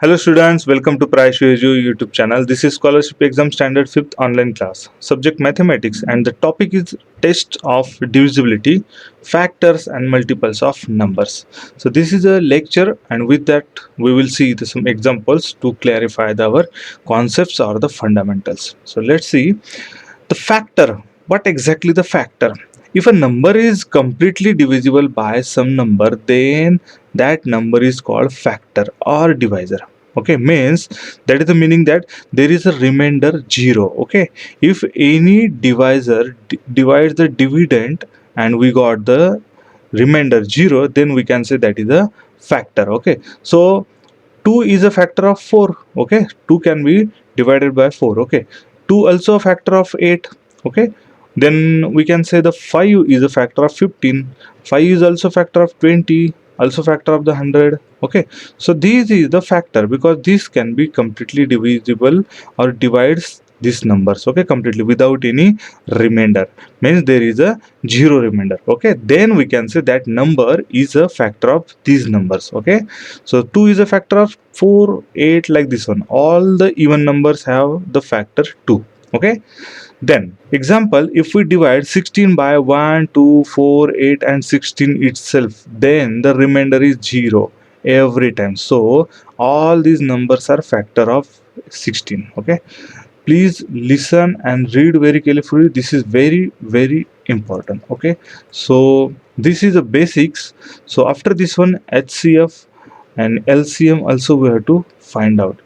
Hello students, welcome to PraescioEdu YouTube channel. This is Scholarship Exam Standard 5th online class. Subject Mathematics and the topic is Test of Divisibility, Factors and Multiples of Numbers. So this is a lecture and with that we will see some examples to clarify our concepts or the fundamentals. So let's see the factor. What exactly the factor? If a number is completely divisible by some number, then that number is called factor or divisor. Okay, means that is the meaning that there is a remainder 0. Okay, if any divisor divides the dividend and we got the remainder 0, then we can say that is a factor. Okay, so 2 is a factor of 4. Okay, 2 can be divided by 4. Okay, 2 also a factor of 8. Okay, then we can say the 5 is a factor of 15. 5 is also factor of 20, also factor of the 100. Okay, so this is the factor because this can be completely divisible or divides these numbers, okay, completely without any remainder, means there is a 0 remainder. Okay, then we can say that number is a factor of these numbers. Okay, so 2 is a factor of 4, 8, like this one. All the even numbers have the factor 2. Okay, then example, if we divide 16 by 1, 2, 4, 8 and 16 itself, then the remainder is 0 every time. So all these numbers are factor of 16. Okay, please listen and read very carefully. This is very important. Okay, so this is the basics. So after this one, HCF and LCM also we have to find out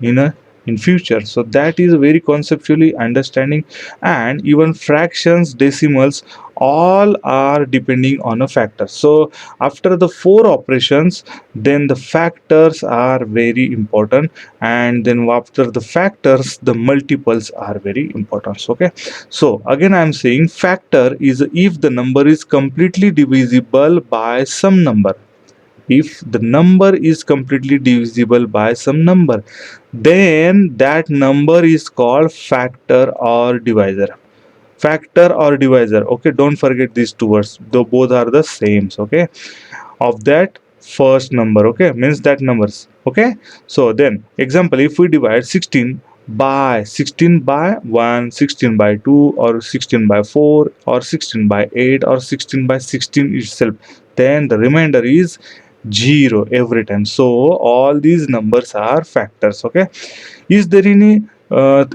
in future. So that is very conceptually understanding, and even fractions, decimals, all are depending on a factor. So after the 4 operations, then the factors are very important, and then after the factors the multiples are very important. Okay, so again I am saying factor is if the number is completely divisible by some number. If the number is completely divisible by some number, then that number is called factor or divisor. Factor or divisor. Okay, don't forget these two words, though both are the same. Okay, of that first number. Okay, means that numbers. Okay, so then example, if we divide 16 by 16 by 1, 16 by 2, or 16 by 4, or 16 by 8, or 16 by 16 itself, then the remainder is 0 every time. So all these numbers are factors. Okay, is there any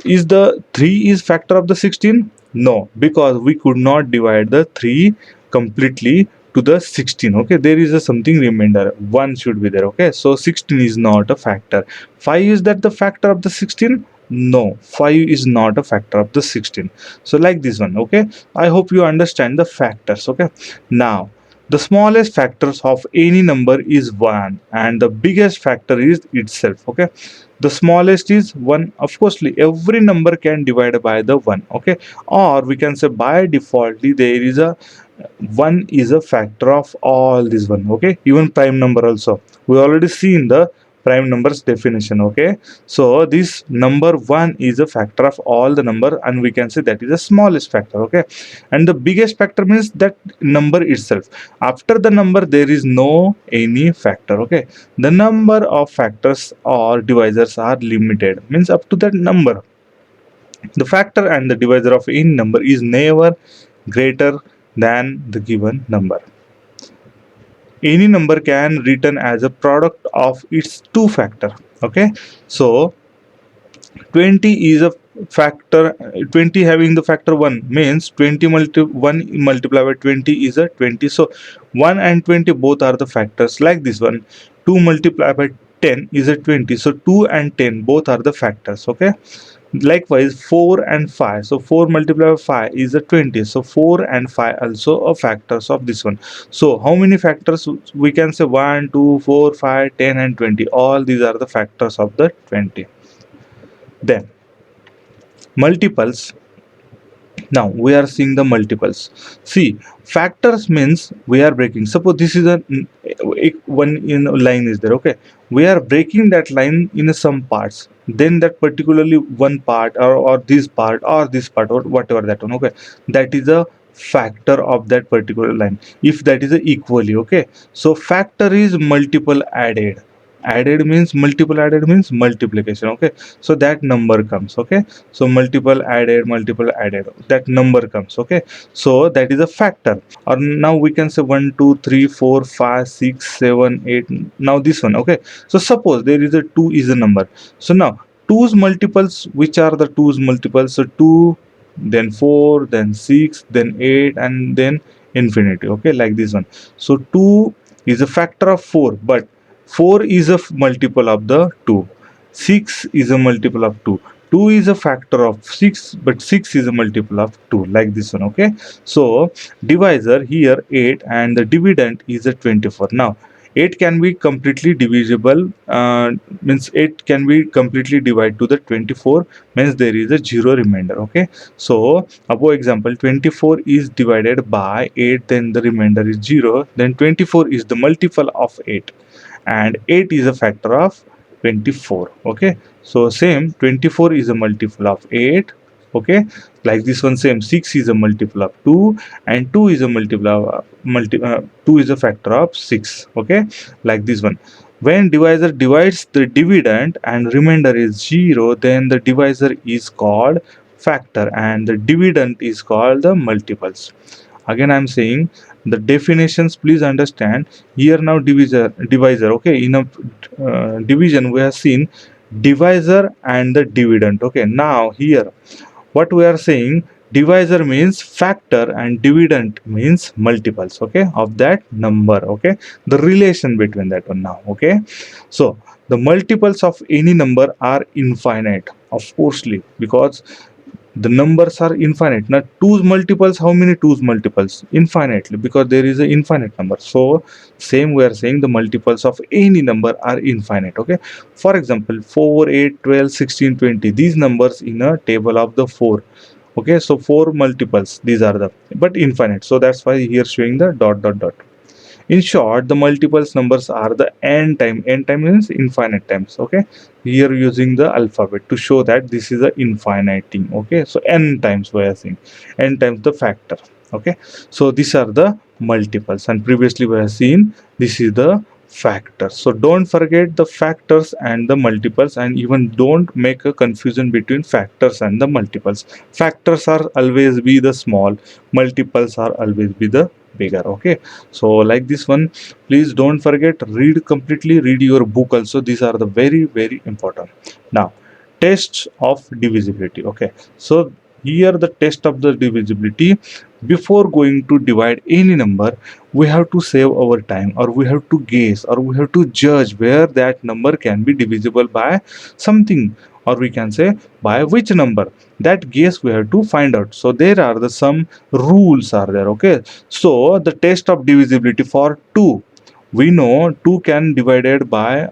is the 3 is factor of the 16? No, because we could not divide the 3 completely to the 16. Okay, there is a something remainder, 1 should be there. Okay, so 16 is not a factor. 5 is that the factor of the 16? No, 5 is not a factor of the 16. So like this one. Okay, I hope you understand the factors. Okay, now the smallest factors of any number is 1 and the biggest factor is itself. Okay, the smallest is 1. Of course every number can divide by the 1. Okay, or we can say by defaultly there is a 1 is a factor of all these one. Okay, even prime number also we already see in the prime numbers definition. Okay, so this number 1 is a factor of all the number and we can say that is the smallest factor. Okay, and the biggest factor means that number itself. After the number there is no any factor. Okay, the number of factors or divisors are limited, means up to that number. The factor and the divisor of any number is never greater than the given number. Any number can written as a product of its two factor. Okay, so 20 is a factor. 20 having the factor 1 means 1 multiplied by 20 is a 20. So 1 and 20 both are the factors. Like this one, 2 multiplied by 10 is a 20. So 2 and 10 both are the factors. Okay, likewise 4 and 5. So 4 multiplied by 5 is a 20. So 4 and 5 also are factors of this one. So how many factors we can say? 1, 2, 4, 5, 10 and 20. All these are the factors of the 20. Then multiples. Now we are seeing the multiples. See, factors means we are breaking. Suppose this is a one in line is there. Okay, we are breaking that line in some parts. Then that particularly one part or this part or this part or whatever that one. Okay, that is a factor of that particular line if that is a equally. Okay, so factor is multiple added. added means multiple, added means multiplication. Okay, so that number comes. Okay, so multiple added, that number comes. Okay, so that is a factor. Or now we can say 1 2 3 4 5 6 7 8. Now this one. Okay, so suppose there is a 2 is a number. So now 2's multiples, which are the 2's multiples? So 2, then 4, then 6, then 8, and then infinity. Okay, like this one. So 2 is a factor of 4, but 4 is a multiple of the 2. 6 is a multiple of 2. 2 is a factor of 6, but 6 is a multiple of 2, like this one. Okay, so divisor here 8 and the dividend is a 24. Now 8 can be completely divisible, means 8 can be completely divided to the 24, means there is a zero remainder. Okay, so above example 24 is divided by 8, then the remainder is 0, then 24 is the multiple of 8, and 8 is a factor of 24. Okay, so same 24 is a multiple of 8. Okay, like this one, same 6 is a multiple of 2, and 2 is a multiple of 2 is a factor of 6. Okay, like this one. When divisor divides the dividend and remainder is 0, then the divisor is called factor and the dividend is called the multiples. Again I'm saying the definitions, please understand. Here now divisor. Okay, in a division we have seen divisor and the dividend. Okay, now here what we are saying, divisor means factor and dividend means multiples, okay, of that number. Okay, the relation between that one now. Okay, so the multiples of any number are infinite, of course, because the numbers are infinite. Now 2's multiples, how many 2's multiples? Infinitely, because there is an infinite number. So same we are saying the multiples of any number are infinite. Okay, for example 4 8 12 16 20, these numbers in a table of the 4. Okay, so 4 multiples, these are the, but infinite, so that's why here showing the dot dot dot. In short, the multiples numbers are the n time means infinite times. Okay, here using the alphabet to show that this is a infinite thing. Okay, so n times we are saying, n times the factor. Okay, so these are the multiples, and previously we have seen this is the factors. So don't forget the factors and the multiples, and even don't make a confusion between factors and the multiples. Factors are always be the small, multiples are always be the bigger. Okay, so like this one, please don't forget, read completely, read your book also. These are the very very important. Now tests of divisibility. Okay, so here the test of the divisibility. Before going to divide any number, we have to save our time, or we have to guess, or we have to judge where that number can be divisible by something, or we can say by which number. That guess we have to find out. So there are the some rules are there. Okay, so the test of divisibility for 2, we know 2 can divided by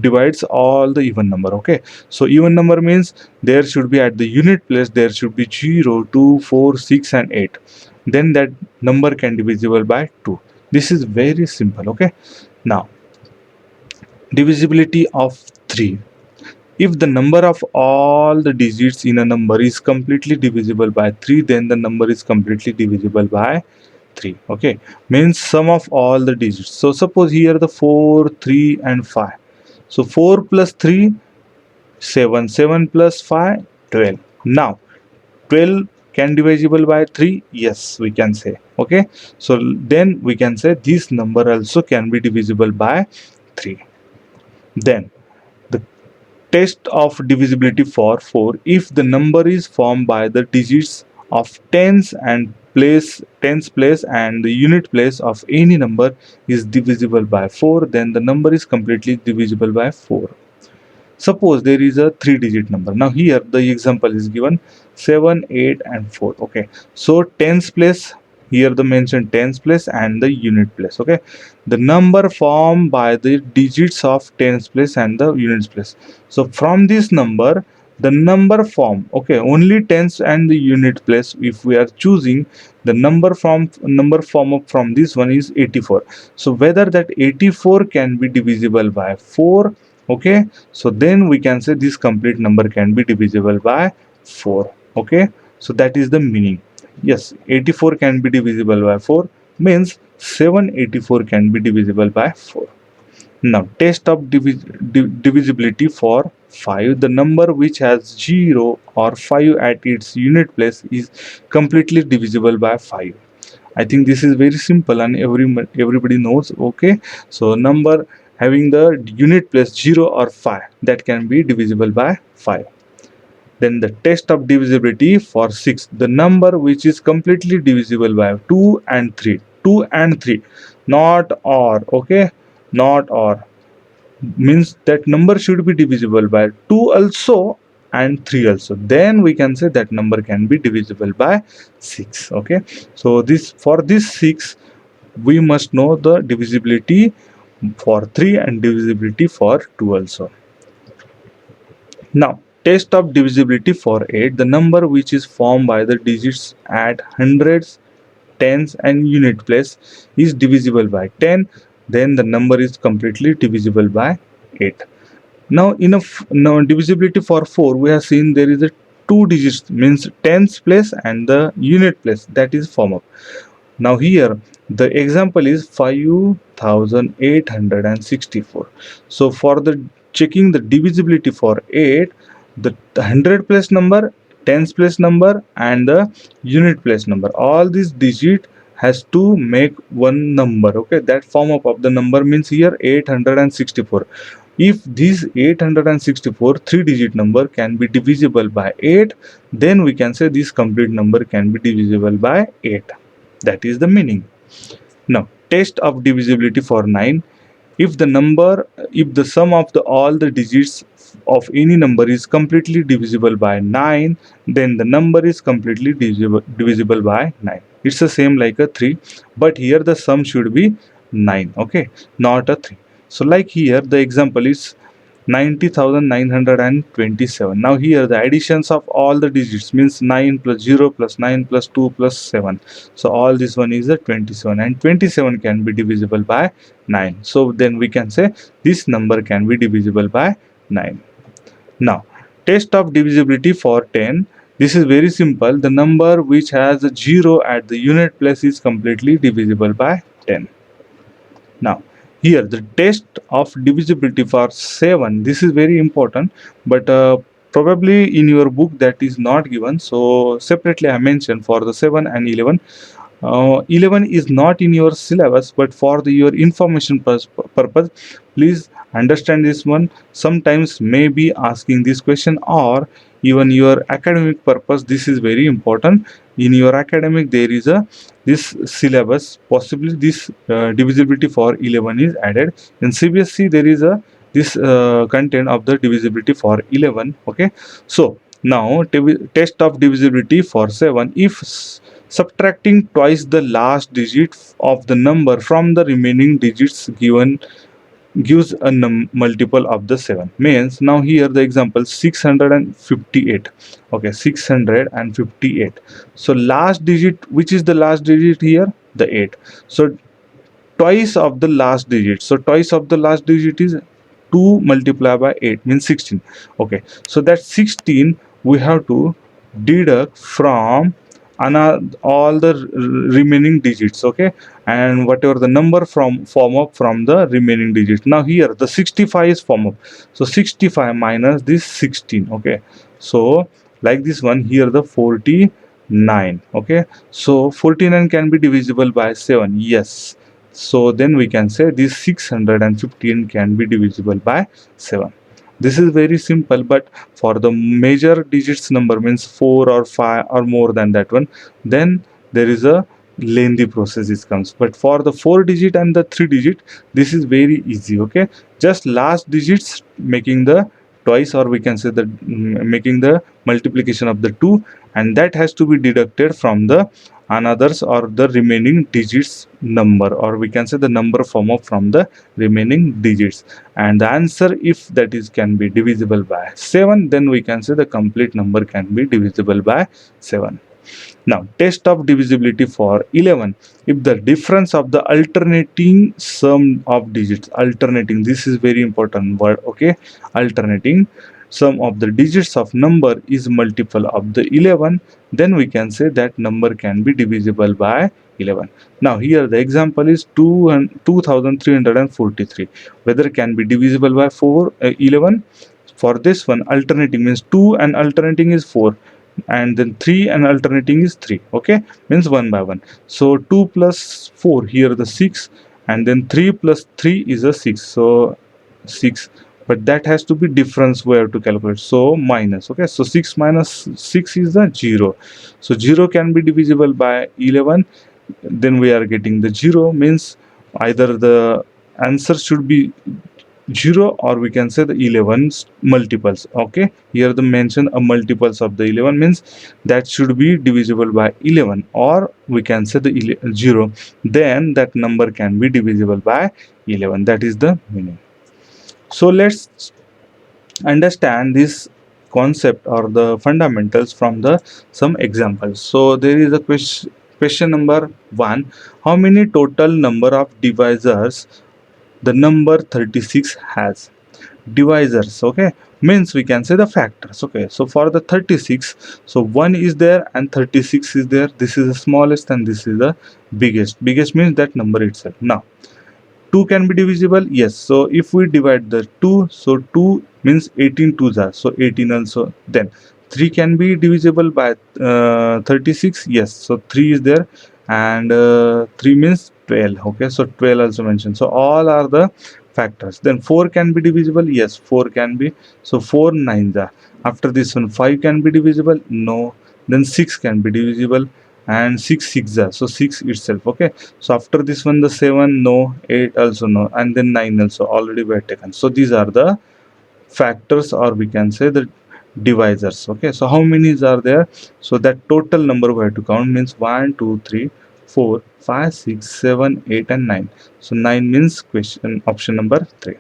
divides all the even number. Okay, so even number means there should be at the unit place there should be 0 2 4 6 and 8, then that number can divisible by 2. This is very simple. Okay, now divisibility of 3. If the number of all the digits in a number is completely divisible by 3, then the number is completely divisible by 3. Okay, means sum of all the digits. So suppose here the 4 3 and 5. So 4 plus 3 7, 7 plus 5 12. Now 12 can divisible by 3, yes we can say. Okay, so then we can say this number also can be divisible by 3. Then the test of divisibility for 4. If the number is formed by the digits of tens place and the unit place of any number is divisible by 4, then the number is completely divisible by 4. Suppose there is a 3-digit number. Now here the example is given 7 8 and 4. Okay, so tens place, here the mentioned tens place and the unit place. Okay, the number formed by the digits of tens place and the units place. So from this number the number form, okay, only tens and the unit place, if we are choosing the number form up from this one is 84. So whether that 84 can be divisible by 4. Okay, so then we can say this complete number can be divisible by 4. Okay, so that is the meaning. Yes, 84 can be divisible by 4 means 784 can be divisible by 4. Now, test of divisibility for 5. The number which has 0 or 5 at its unit place is completely divisible by 5. I think this is very simple and everybody knows. Okay, so number having the unit place 0 or 5, that can be divisible by 5. Then the test of divisibility for 6. The number which is completely divisible by 2 and 3. 2 and 3, not or. Okay, not or means that number should be divisible by 2 also and 3 also, then we can say that number can be divisible by 6. Okay, so this for this 6 we must know the divisibility for 3 and divisibility for 2 also. Now, test of divisibility for 8. The number which is formed by the digits at hundreds, tens and unit place is divisible by 10, then the number is completely divisible by 8. Now, now divisibility for 4, we have seen there is a 2 digits means tens place and the unit place, that is form up. Now here the example is 5864. So for the checking the divisibility for 8, the 100 place number, tens place number and the unit place number, all these digit has to make one number. Okay, that form up of the number means here 864. If this 864 3 digit number can be divisible by 8, then we can say this complete number can be divisible by 8. That is the meaning. Now, test of divisibility for 9. If the sum of all the digits of any number is completely divisible by 9, then the number is completely divisible by 9. It's the same like a 3, but here the sum should be 9. Okay, not a 3. So like here the example is 90,927. Now here the additions of all the digits means 9 plus 0 plus 9 plus 2 plus 7. So all this one is a 27, and 27 can be divisible by 9. So then we can say this number can be divisible by 9. Now, test of divisibility for 10. This is very simple. The number which has a 0 at the unit place is completely divisible by 10. Now, here the test of divisibility for 7. This is very important, but probably in your book that is not given. So separately I mentioned for the 7 and 11. 11 is not in your syllabus, but for your information purpose, please understand this one. Sometimes may be asking this question, or even your academic purpose, this is very important. In your academic there is a this syllabus, possibly this divisibility for 11 is added. In CBSE there is a this content of the divisibility for 11. Okay, so now test of divisibility for 7. If subtracting twice the last digit of the number from the remaining digits given gives a multiple of the 7, means now here the example 658. Okay, 658. So last digit, which is the last digit here? The 8. So twice of the last digit, so twice of the last digit is 2 multiplied by 8 means 16. Okay, so that 16 we have to deduct from all the remaining digits. Okay, and whatever the number from form up from the remaining digits. Now here the 65 is form up, so 65 minus this 16. Okay, so like this one here the 49. Okay, so 49 can be divisible by 7. Yes, so then we can say this 615 can be divisible by 7. This is very simple, but for the major digits number means 4 or 5 or more than that one, then there is a lengthy process it comes. But for the 4 digit and the 3 digit, this is very easy. Okay, just last digits making the twice, or we can say the making the multiplication of the 2, and that has to be deducted from the another's or the remaining digits number, or we can say the number form up from the remaining digits. And the answer, if that is can be divisible by 7, then we can say the complete number can be divisible by 7. Now, test of divisibility for 11. If the difference of the alternating sum of digits, alternating, this is very important word. Okay, alternating sum of the digits of number is multiple of the 11, then we can say that number can be divisible by 11. Now here the example is 2343. Whether can be divisible by 11. For this one, alternating means 2 and alternating is 4, and then 3 and alternating is 3. Okay, means 1 by 1. So 2 plus 4, here the 6, and then 3 plus 3 is a 6. So 6, but that has to be difference we have to calculate, so minus. Okay, so 6 minus 6 is the 0. So 0 can be divisible by 11. Then we are getting the 0, means either the answer should be 0, or we can say the 11's multiples. Okay, here the mention a multiples of the 11 means that should be divisible by 11, or we can say the 0, then that number can be divisible by 11. That is the meaning. So let's understand this concept or the fundamentals from the some examples. So there is a question number 1: how many total number of divisors the number 36 has? Divisors, okay, means we can say the factors. Okay, so for the 36, so 1 is there and 36 is there. This is the smallest and this is the biggest means that number itself. Now 2 can be divisible, yes. So if we divide the 2, so 2 means 18 twos are, so 18 also. Then 3 can be divisible by 36, yes. So 3 is there, and 3 means 12. Okay, so 12 also mentioned. So all are the factors. Then 4 can be divisible, yes, 4 can be. So 4 nines are. After this one, 5 can be divisible, no. Then 6 can be divisible, and 6 6 are, so 6 itself. Okay, so after this one, the 7 no, 8 also no, and then 9 also already were taken. So these are the factors, or we can say the divisors. Okay, so how many are there? So that total number we have to count, means 1 2 3 4 5 6 7 8 and 9. So 9 means question option number 3.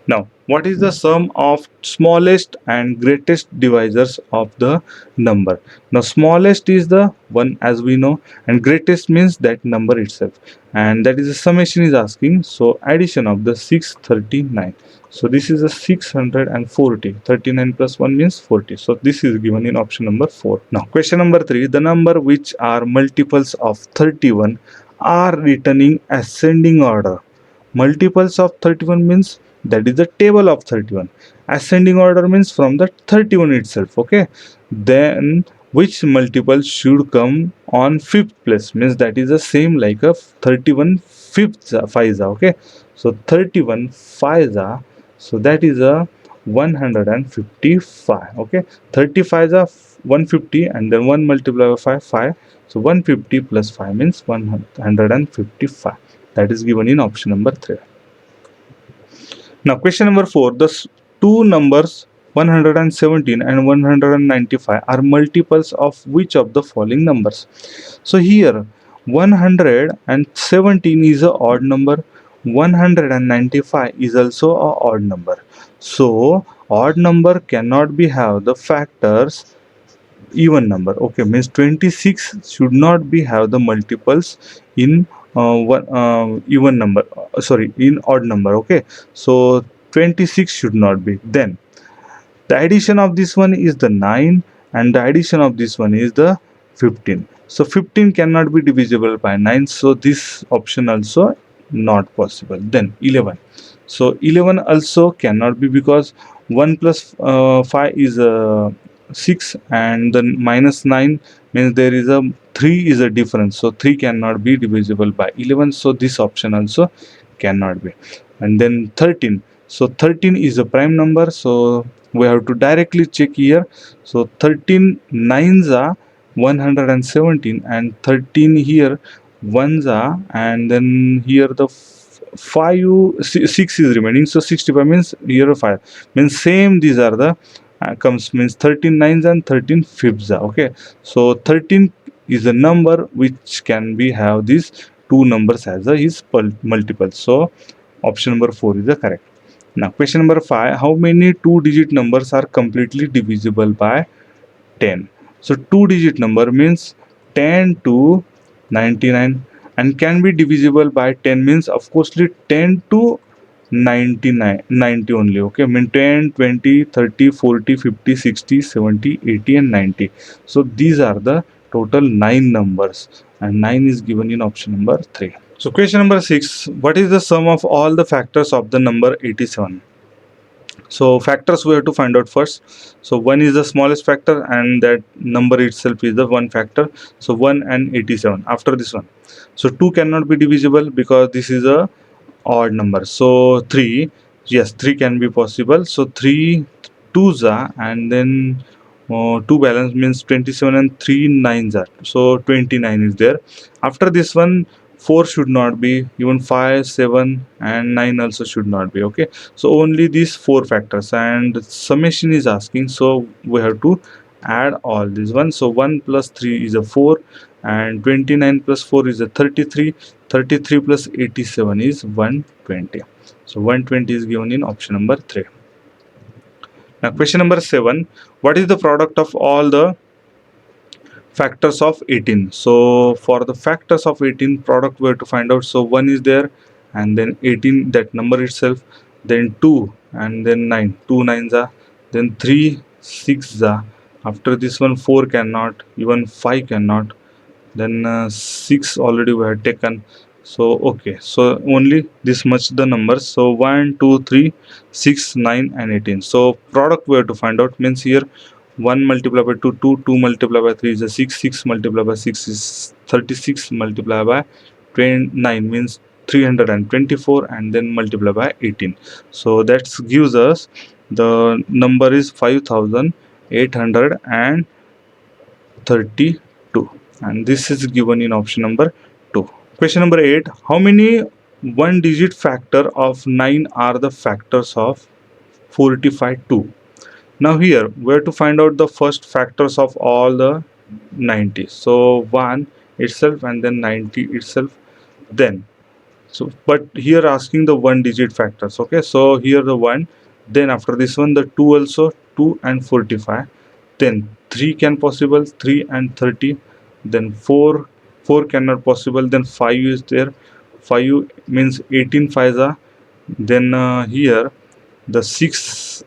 Now, what is the sum of smallest and greatest divisors of the number? Now, smallest is the 1, as we know, and greatest means that number itself. And that is the summation is asking. So, addition of the 639. So, this is a 640. 39 plus 1 means 40. So, this is given in option number 4. Now, question number 3. The number which are multiples of 31 are written in ascending order. Multiples of 31 means that is the table of 31. Ascending order means from the 31 itself. Okay, then which multiple should come on fifth place, means that is the same like a 31 fifth five. Okay, so 31 five, so that is a 155. Okay, 35 is 150, and then 1 multiplied by 5. So 150 plus 5 means 155. That is given in option number 3. Now question number 4. The two numbers 117 and 195 are multiples of which of the following numbers? So here 117 is a odd number, 195 is also a odd number. So odd number cannot be have the factors even number. Okay, means 26 should not be have the multiples in even number, sorry, in odd number. Okay, so 26 should not be. Then the addition of this one is the 9, and the addition of this one is the 15. So 15 cannot be divisible by 9, so this option also not possible. Then 11, so 11 also cannot be, because 1 plus 5 is 6, and then minus 9 means there is a 3 is a difference, so 3 cannot be divisible by 11, so this option also cannot be. And then 13, so 13 is a prime number, so we have to directly check here. So 13 nines are 117, and 13 here ones are, and then here the 6 is remaining, so 65 means here 5 means same. These are the comes means 13 nines and 13 fifths. Okay, so 13 is a number which can be have these two numbers as a his multiple. So option number 4 is the correct. Now question number 5. How many two-digit numbers are completely divisible by 10? So two-digit number means 10 to 99, and can be divisible by 10 means of course 10 to 99 90 only. Okay, I mean 10 20 30 40 50 60 70 80 and 90. So these are the total 9 numbers, and 9 is given in option number 3. So question number 6, what is the sum of all the factors of the number 87? So factors we have to find out first. So 1 is the smallest factor, and that number itself is the one factor. So 1 and 87 after this one. So 2 cannot be divisible because this is a odd number. So 3, yes, 3 can be possible. So 3 twos are, and then 2 balance means 27, and 3 nines are, so 29 is there. After this one, 4 should not be, even 5, 7 and 9 also should not be. Okay, so only these 4 factors, and summation is asking, so we have to add all these ones. So 1 plus 3 is a 4, and 29 plus 4 is a 33. 33 plus 87 is 120. So 120 is given in option number 3. Now question number 7, what is the product of all the factors of 18? So for the factors of 18 product we have to find out. So 1 is there, and then 18, that number itself, then 2, and then 9, 2 nines are, then 3 6 are. After this one, 4 cannot, even 5 cannot, then 6 already we have taken. So okay, so only this much the numbers. So 1 2 3 6 9 and 18. So product we have to find out, means here 1 multiplied by 2 2, 2 multiplied by 3 is a 6, 6 multiplied by 6 is 36, multiplied by 29 means 324, and then multiplied by 18. So that gives us the number is 5832, and this is given in option number 2. Question number 8, how many one digit factor of 9 are the factors of 45? Now here we have to find out the first factors of all the 90. So 1 itself, and then 90 itself, then so but here asking the one digit factors. Okay, so here the 1, then after this one the 2 also, 2 and 45, then 3 can possible, 3 and 30, then 4 cannot possible, then 5 is there, 5 means 18 fives are, then here the 6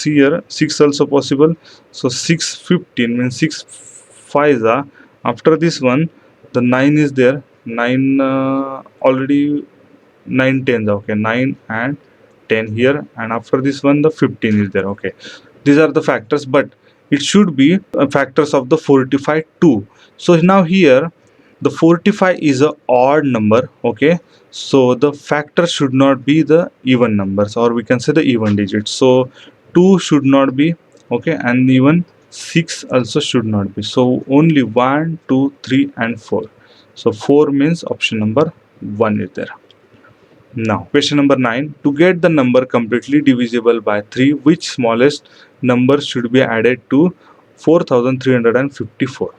here, 6 also possible, so 6 15 means 6 fives are. After this one the 9 is there, 9 already, 9 tens, okay, 9 and 10 here, and after this one the 15 is there. Okay, these are the factors, but it should be factors of the 45 too. So now here the 45 is a odd number. Okay, so the factor should not be the even numbers, or we can say the even digits. So 2 should not be, okay, and even 6 also should not be. So only 1 2 3 and 4. So 4 means option number 1 is there. Now, question number 9. To get the number completely divisible by 3, which smallest number should be added to 4354?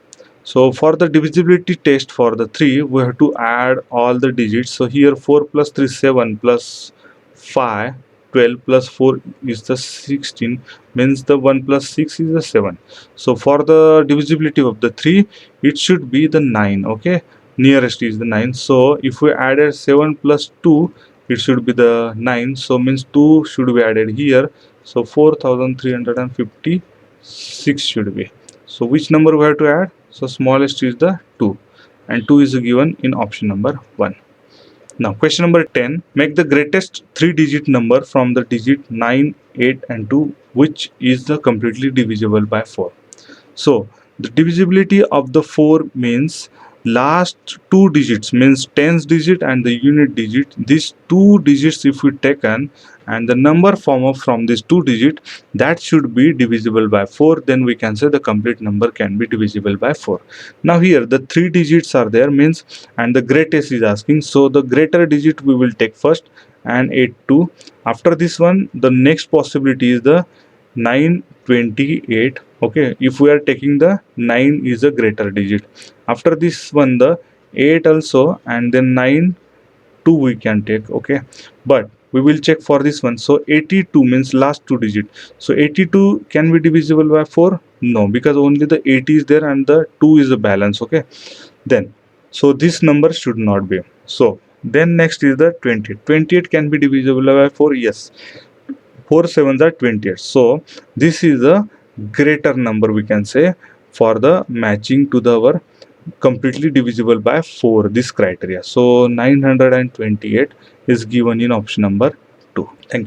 So, for the divisibility test for the 3, we have to add all the digits. So, here 4 plus 3 7 plus 5 12 plus 4 is the 16, means the 1 plus 6 is the 7. So, for the divisibility of the 3, it should be the 9. Okay, nearest is the 9. So if we added 7 plus 2, it should be the 9. So means 2 should be added here. So 4356 should be. So which number we have to add? So smallest is the 2, and 2 is given in option number 1. Now question number 10, make the greatest 3 digit number from the digit 9 8 and 2, which is the completely divisible by 4. So the divisibility of the 4 means last 2 digits, means tens digit and the unit digit. These 2 digits if we taken, and the number form of from this 2 digit, that should be divisible by 4, then we can say the complete number can be divisible by 4. Now here the 3 digits are there, means, and the greatest is asking, so the greater digit we will take first, and 8 2. After this one the next possibility is the 928. Okay, if we are taking the 9 is a greater digit. After this one the 8 also, and then 9 2 we can take. Okay, but we will check for this one. So 82 means last 2 digit. So 82 can be divisible by 4? No, because only the 80 is there and the 2 is a balance. Okay, then so this number should not be. So then next is the 28. 28 can be divisible by 4? Yes, 4 sevens are 28. So this is a greater number, we can say, for the matching to our completely divisible by 4, this criteria. So 928 is given in option number 2. Thank you.